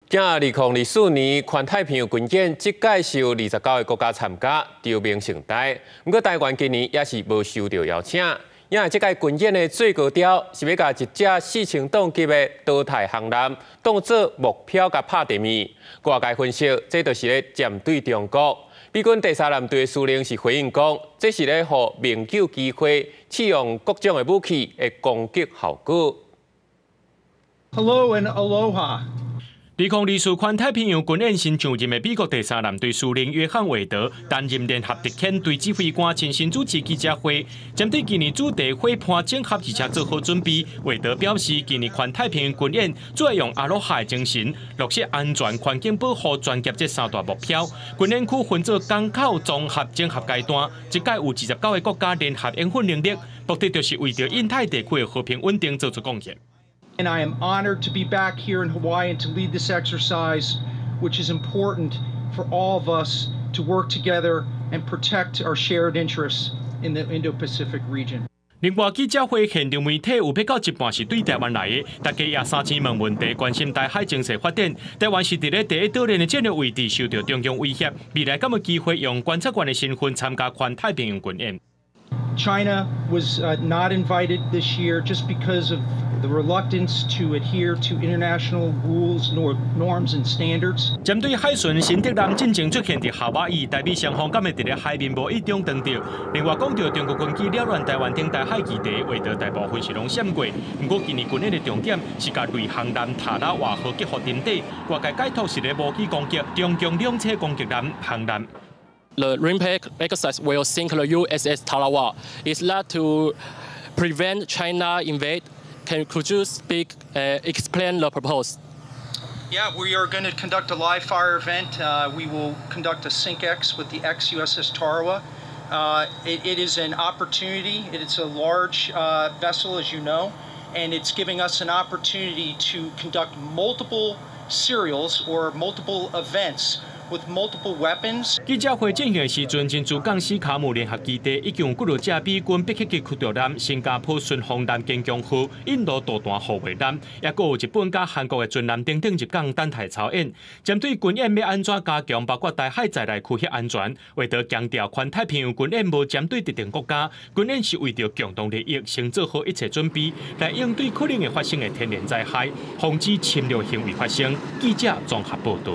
今2024年环太平洋军演，即届是有29个国家参加，潮名盛大。不过台湾今年也是无收到邀请，因为即届军演的最高调是要甲一只4000吨级的岛台航艦当作目标，甲拍地面。外界分析，这就是咧针对中国。美军第3舰队司令是回应讲，这是咧互明救机会，试用各种的武器的攻击效果。Hello and aloha. 2024环太平洋军演新上任的美国第3舰队司令约翰韦德担任联合特遣队指挥官，亲身主持记者会，针对今年主题伙伴整合，而且做好准备。韦德表示，今年环太平洋军演主要用阿罗哈的精神，落实安全、环境保护、专业这3大目标。军演区分做港口综合整合阶段，一届有29个国家联合演训能力，目的就是为着印太地区的和平稳定做出贡献。 And I am honored to be back here in Hawaii and to lead this exercise, which is important for all of us to work together and protect our shared interests in the Indo-Pacific region. 另外，记者会现场媒体有要到一半是对台湾来的，大家也3000问问题，关心台海情势发展。台湾是伫咧第一岛链的战略位置受到中共威胁，未来敢有机会用观察员的身份参加环太平洋军演。 China was not invited this year just because of the reluctance to adhere to international rules, norms, and standards. 针对海巡新特艦进前出现伫夏威夷，代表双方敢会伫咧海面无一中断着。另外，讲到中国军机扰乱台湾等台海基地，为着大部分是拢闪过。不过，今年军演的重点是甲类航艦塔拉瓦号结合阵地，外界解读是咧武器攻击中共两栖攻击舰航艦。 The RIMPAC exercise will sink the USS Tarawa. Is that to prevent China invade? Could you explain the purpose? Yeah, we are going to conduct a live fire event. We will conduct a SYNC-X with the ex-USS Tarawa. It is an opportunity. It's a large vessel, as you know, and it's giving us an opportunity to conduct multiple serials or multiple events. With multiple weapons. 记者会进行时阵，真珠港史卡姆联合基地已经有几多架美军北极级驱逐舰、新加坡巡航舰坚强号、印度导弹护卫舰，也有日本甲韩国的军舰等等入港等待操演。针对军演要安怎加强，包括台海在内区域安全，为着强调环太平洋军演无针对特定国家，军演是为着共同利益，先做好一切准备，来应对可能会发生的天然灾害，防止侵略行为发生。记者综合报道。